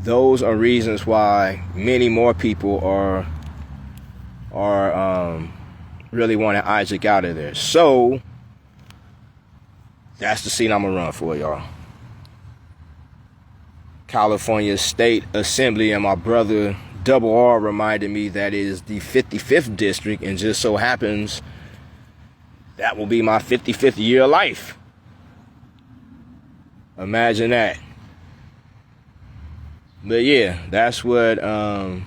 those are reasons why many more people are really wanting Isaac out of there. So that's the seat I'm gonna run for, y'all. California State Assembly, and my brother Double R reminded me that it is the 55th district, and just so happens that will be my 55th year of life. Imagine that. But yeah, that's what the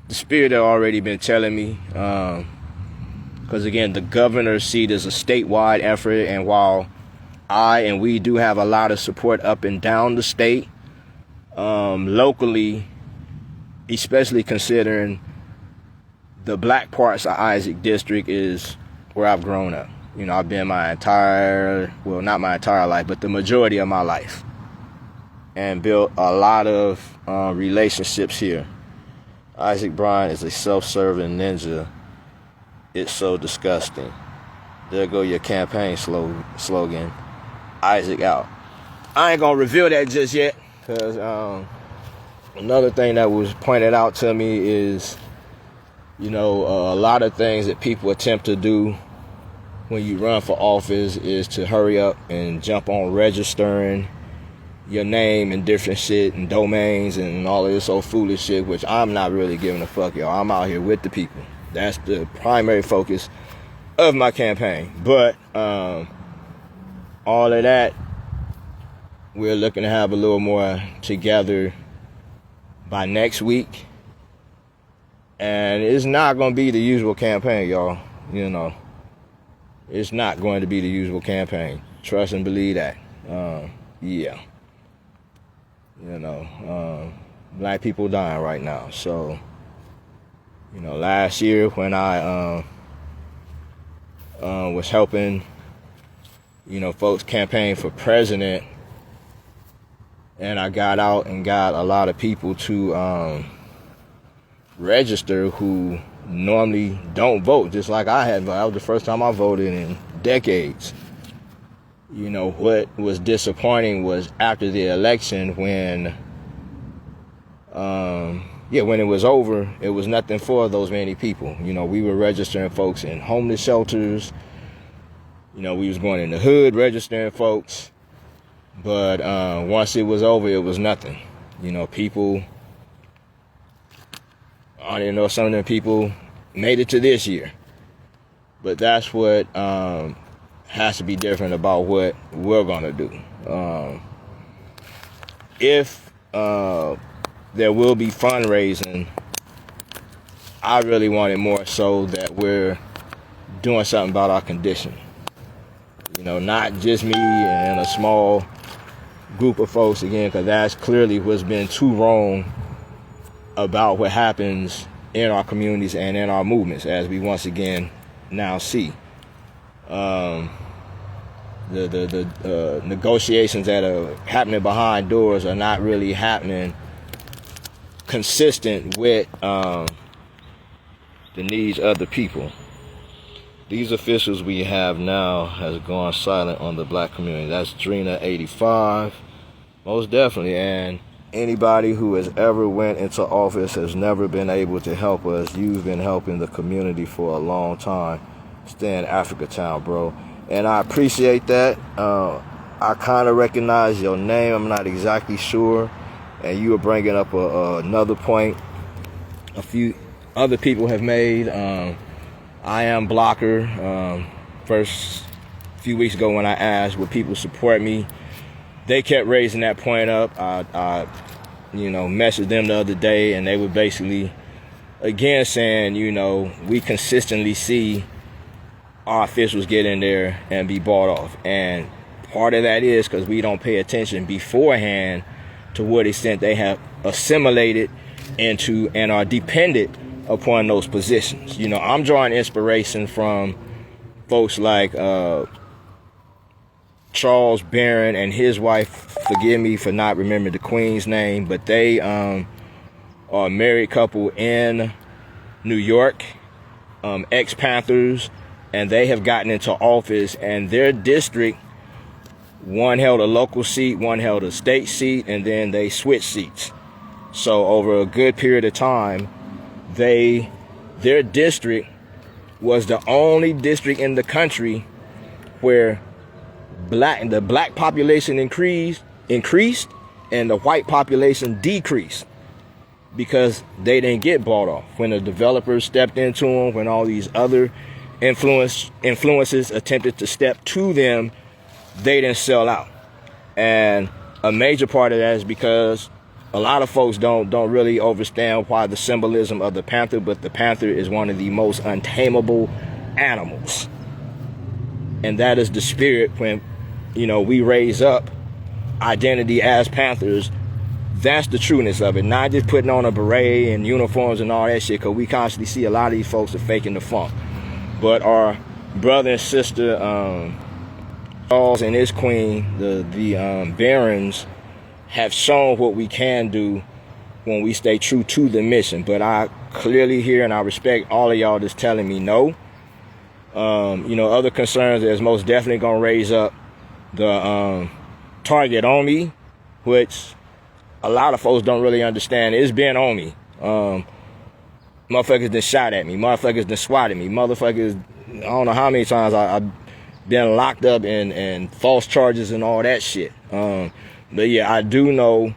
spirit had already been telling me. Because again, the governor's seat is a statewide effort, and while we do have a lot of support up and down the state, locally, especially considering the black parts of Isaac District is where I've grown up. You know, I've been not my entire life, but the majority of my life, and built a lot of relationships here. Isaac Bryan is a self-serving ninja. It's so disgusting. There go your campaign slogan. Isaac out. I ain't gonna reveal that just yet, because another thing that was pointed out to me is, you know, a lot of things that people attempt to do when you run for office is to hurry up and jump on registering your name and different shit and domains and all of this old foolish shit, which I'm not really giving a fuck, y'all. I'm out here with the people. That's the primary focus of my campaign. But all of that, we're looking to have a little more together by next week. And it's not going to be the usual campaign, y'all. You know, it's not going to be the usual campaign. Trust and believe that. Yeah. You know, black people dying right now. So, you know, last year when I was helping, you know, folks campaign for president, and I got out and got a lot of people to register who normally don't vote, just like I had. That was the first time I voted in decades. You know, what was disappointing was after the election when when it was over, it was nothing for those many people. You know, we were registering folks in homeless shelters. You know, we was going in the hood registering folks. But once it was over, it was nothing. You know, people, I didn't know some of them people made it to this year. But that's what has to be different about what we're going to do. If there will be fundraising, I really want it more so that we're doing something about our condition. You know, not just me and a small group of folks, again, because that's clearly what's been too wrong about what happens in our communities and in our movements, as we once again now see. The negotiations that are happening behind doors are not really happening consistent with the needs of the people. These officials we have now has gone silent on the black community. That's Drina 85, most definitely. And anybody who has ever went into office has never been able to help us. You've been helping the community for a long time. Stay in Africa Town, bro. And I appreciate that. I kind of recognize your name. I'm not exactly sure. And you were bringing up another point a few other people have made. I am Blocker. First few weeks ago when I asked would people support me, they kept raising that point up. I messaged them the other day, and they were basically again saying, you know, we consistently see our officials get in there and be bought off. And part of that is because we don't pay attention beforehand to what extent they have assimilated into and are dependent upon those positions. You know, I'm drawing inspiration from folks like Charles Barron and his wife. Forgive me for not remembering the Queen's name, but they are a married couple in New York, ex-Panthers, and they have gotten into office, and their district, one held a local seat, one held a state seat, and then they switched seats. So over a good period of time, their district was the only district in the country where the black population increased and the white population decreased, because they didn't get bought off. When the developers stepped into them, when all these other influences attempted to step to them, they didn't sell out. And a major part of that is because a lot of folks don't really understand why the symbolism of the panther, but the panther is one of the most untamable animals. And that is the spirit when, we raise up identity as panthers. That's the trueness of it. Not just putting on a beret and uniforms and all that shit, because we constantly see a lot of these folks are faking the funk. But our brother and sister, Charles and his queen, the Barons, have shown what we can do when we stay true to the mission. But I clearly hear and I respect all of y'all that's telling me no. Other concerns is most definitely gonna raise up the target on me, which a lot of folks don't really understand. It's been on me. Motherfuckers done shot at me. Motherfuckers done swatted me. Motherfuckers, I don't know how many times I've been locked up and false charges and all that shit. But yeah, I do know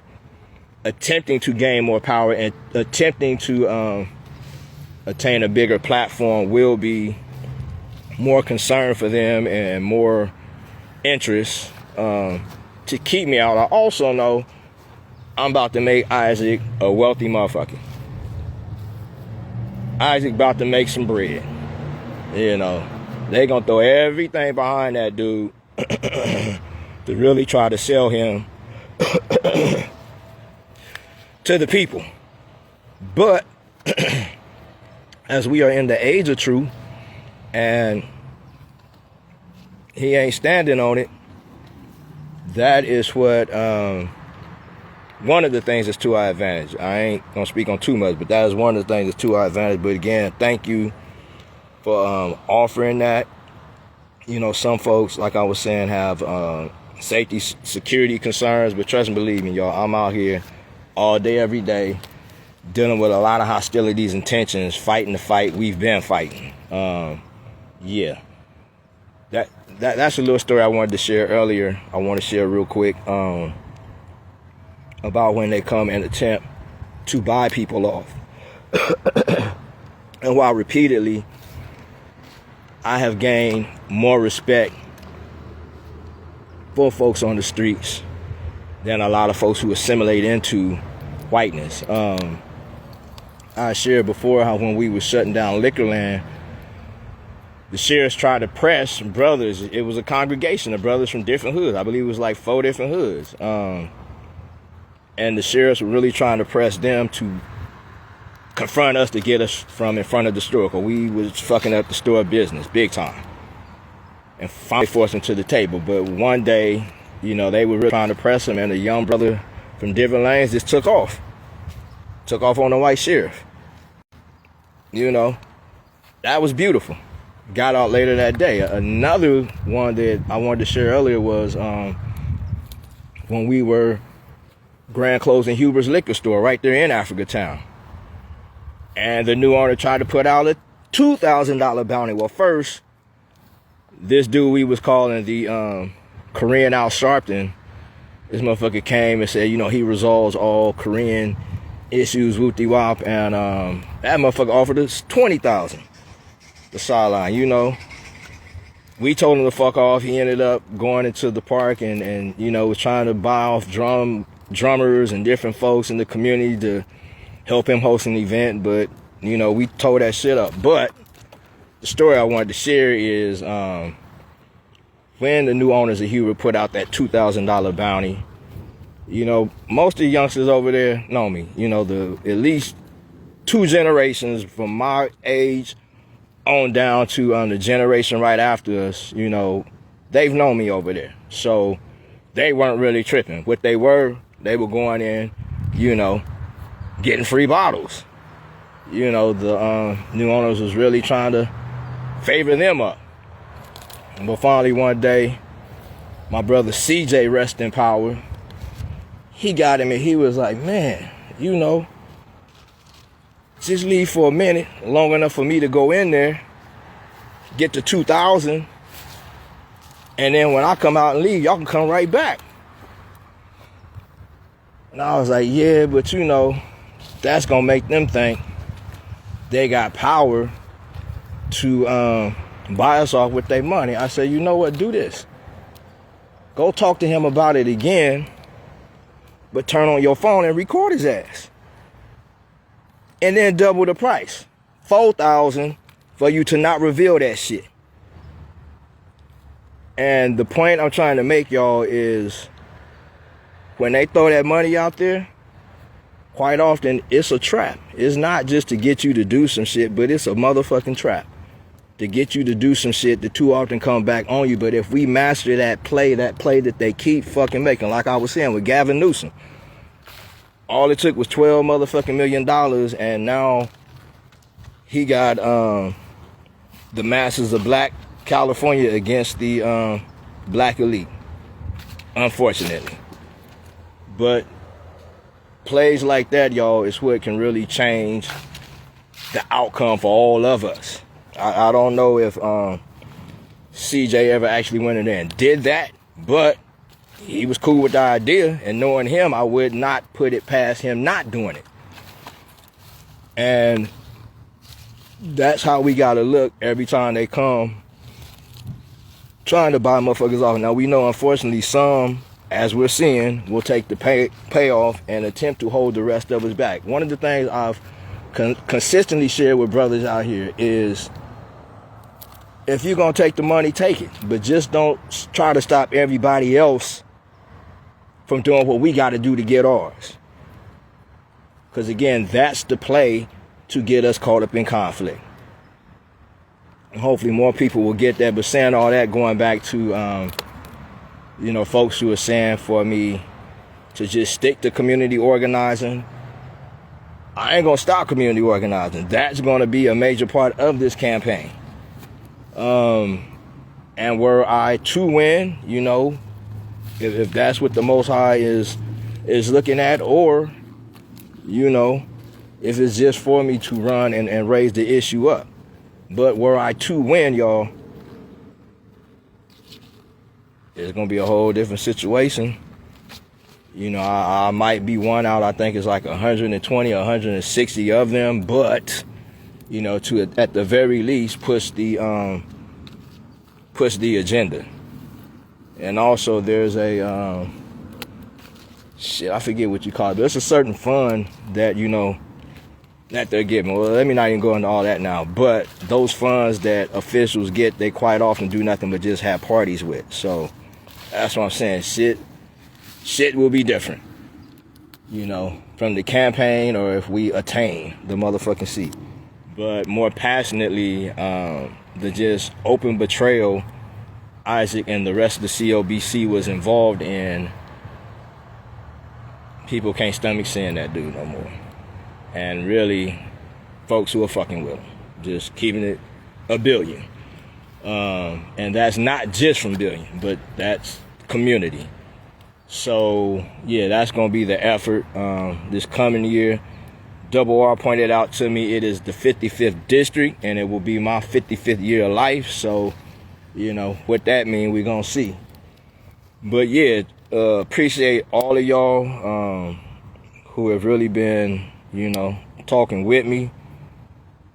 attempting to gain more power and attempting to attain a bigger platform will be more concern for them and more interest to keep me out. I also know I'm about to make Isaac a wealthy motherfucker. Isaac about to make some bread. They gonna throw everything behind that dude to really try to sell him to the people. But as we are in the age of truth and he ain't standing on it, that is what one of the things that's to our advantage. I ain't gonna speak on too much, but that is one of the things that's to our advantage. But again, thank you for offering that. Some folks, like I was saying, have safety, security concerns, but trust and believe me, y'all, I'm out here all day, every day, dealing with a lot of hostilities and tensions, fighting the fight we've been fighting. Yeah. That's a little story I wanted to share earlier. I want to share real quick about when they come and attempt to buy people off. And while repeatedly I have gained more respect for folks on the streets than a lot of folks who assimilate into whiteness. I shared before how when we were shutting down Liquorland, the sheriffs tried to press brothers. It was a congregation of brothers from different hoods. I believe it was like 4 different hoods. And the sheriffs were really trying to press them to confront us to get us from in front of the store, because we was fucking up the store business big time. And finally forced them to the table. But one day, they were really trying to press him, and a young brother from different lanes just took off. Took off on the white sheriff. That was beautiful. Got out later that day. Another one that I wanted to share earlier was when we were grand closing Huber's liquor store right there in Africa Town. And the new owner tried to put out a $2,000 bounty. Well, first, this dude we was calling the Korean Al Sharpton, this motherfucker came and said, he resolves all Korean issues, whoop-de-wop, and that motherfucker offered us $20,000. The sideline, we told him to fuck off. He ended up going into the park and was trying to buy off drummers and different folks in the community to help him host an event, but we tore that shit up. But the story I wanted to share is when the new owners of Huber put out that $2,000 bounty, most of the youngsters over there know me. The at least 2 generations from my age on down to the generation right after us, they've known me over there. So they weren't really tripping. What they were going in, getting free bottles. The new owners was really trying to favor them up. But finally one day, my brother CJ, rest in power, he got him and he was like, man, you know, just leave for a minute, long enough for me to go in there, get to 2,000, and then when I come out and leave, y'all can come right back. And I was like, yeah, but you know, that's gonna make them think they got power to buy us off with their money. I said, you know what, do this. Go talk to him about it again, but turn on your phone and record his ass. And then double the price. 4,000 for you to not reveal that shit. And the point I'm trying to make, y'all, is when they throw that money out there, quite often it's a trap. It's not just to get you to do some shit, but it's a motherfucking trap to get you to do some shit that too often come back on you. But if we master that play that they keep fucking making, like I was saying with Gavin Newsom, all it took was $12 motherfucking million, and now he got the masses of black California against the black elite, unfortunately. But plays like that, y'all, is what can really change the outcome for all of us. I don't know if CJ ever actually went in there and did that, but he was cool with the idea, and knowing him, I would not put it past him not doing it. And that's how we gotta look every time they come trying to buy motherfuckers off. Now, we know, unfortunately, some, as we're seeing, will take the payoff and attempt to hold the rest of us back. One of the things I've consistently shared with brothers out here is, if you're going to take the money, take it. But just don't try to stop everybody else from doing what we got to do to get ours. Because, again, that's the play to get us caught up in conflict. And hopefully more people will get that. But saying all that, going back to, you know, folks who are saying for me to just stick to community organizing, I ain't going to stop community organizing. That's going to be a major part of this campaign. And were I to win, you know, if that's what the Most High is looking at, or, you know, if it's just for me to run and raise the issue up. But were I to win, y'all, it's going to be a whole different situation. You know, I might be one out. I think it's like 120 or 160 of them, but, you know, to at the very least push the agenda. And also there's a shit, I forget what you call it, but it's a certain fund that, you know, that they're giving. Well, let me not even go into all that now, but those funds that officials get, they quite often do nothing but just have parties with. So that's what I'm saying. Shit will be different, you know, from the campaign, or if we attain the motherfucking seat. But more passionately, the just open betrayal Isaac and the rest of the COBC was involved in, people can't stomach seeing that dude no more. And really, folks who are fucking with him, just keeping it a billion. And that's not just from billion, but that's community. So, yeah, that's going to be the effort this coming year. Double R pointed out to me it is the 55th district, and it will be my 55th year of life. So, you know, what that means, we're going to see. But, yeah, appreciate all of y'all who have really been, you know, talking with me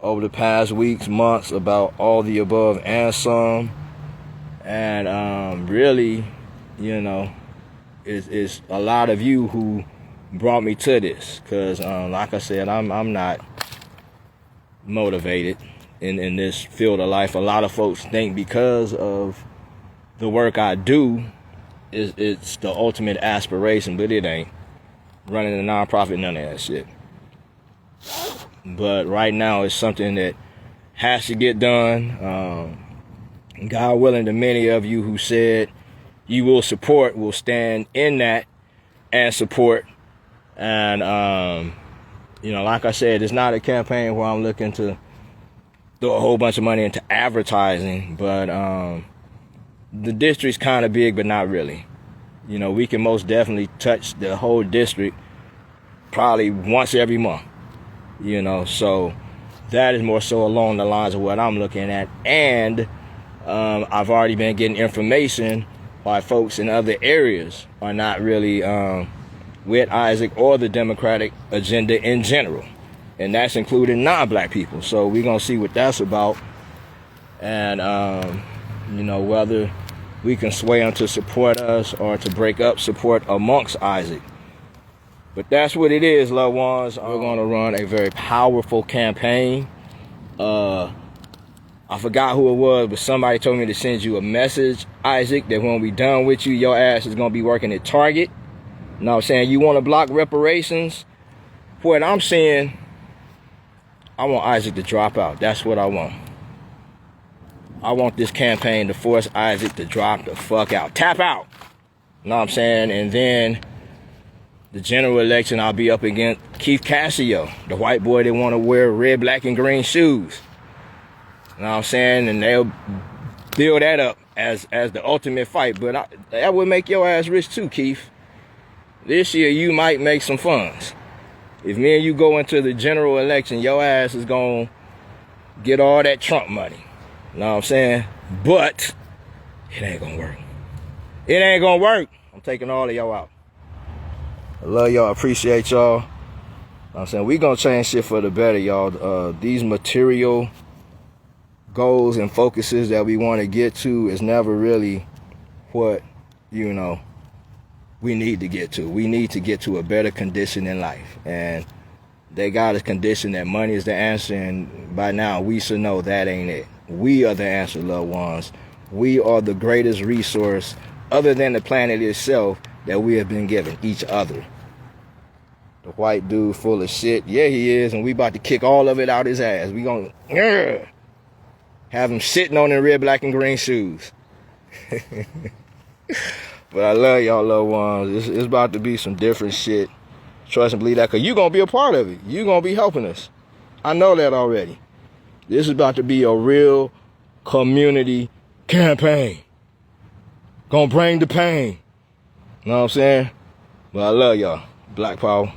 over the past weeks, months about all the above and some. And really, you know, it's a lot of you who brought me to this, because like I said, I'm not motivated in this field of life. A lot of folks think because of the work I do, it's the ultimate aspiration, but it ain't. Running a nonprofit, none of that shit. But right now, it's something that has to get done. God willing, the many of you who said you will support will stand in that and support. And, you know, like I said, it's not a campaign where I'm looking to throw a whole bunch of money into advertising, but the district's kind of big, but not really. You know, we can most definitely touch the whole district probably once every month, you know. So that is more so along the lines of what I'm looking at. And I've already been getting information why folks in other areas are not really with Isaac or the Democratic agenda in general. And that's including non-black people. So we're going to see what that's about. And, you know, whether we can sway them to support us or to break up support amongst Isaac. But that's what it is, loved ones. We're going to run a very powerful campaign. I forgot who it was, but somebody told me to send you a message, Isaac, that when we done with you, your ass is going to be working at Target. You know what I'm saying? You want to block reparations? What I'm saying, I want Isaac to drop out. That's what I want. I want this campaign to force Isaac to drop the fuck out. Tap out. You know what I'm saying? And then the general election, I'll be up against Keith Cassio, the white boy that want to wear red, black, and green shoes. You know what I'm saying? And they'll build that up as the ultimate fight. But that would make your ass rich too, Keith. This year, you might make some funds. If me and you go into the general election, your ass is going to get all that Trump money. You know what I'm saying? But it ain't going to work. It ain't going to work. I'm taking all of y'all out. I love y'all. Appreciate y'all. You know what I'm saying? We going to change shit for the better, y'all. These material goals and focuses that we want to get to is never really what, you know, we need to get to. We need to get to a better condition in life. And they got us conditioned that money is the answer, and by now we should know that ain't it. We are the answer, loved ones. We are the greatest resource other than the planet itself that we have been given, each other. The white dude full of shit, yeah he is, and we about to kick all of it out his ass. We gonna have him sitting on the red, black, and green shoes. But I love y'all, loved ones. It's about to be some different shit. Trust and believe that, because you're going to be a part of it. You're going to be helping us. I know that already. This is about to be a real community campaign. Gonna bring the pain. You know what I'm saying? But I love y'all. Black power.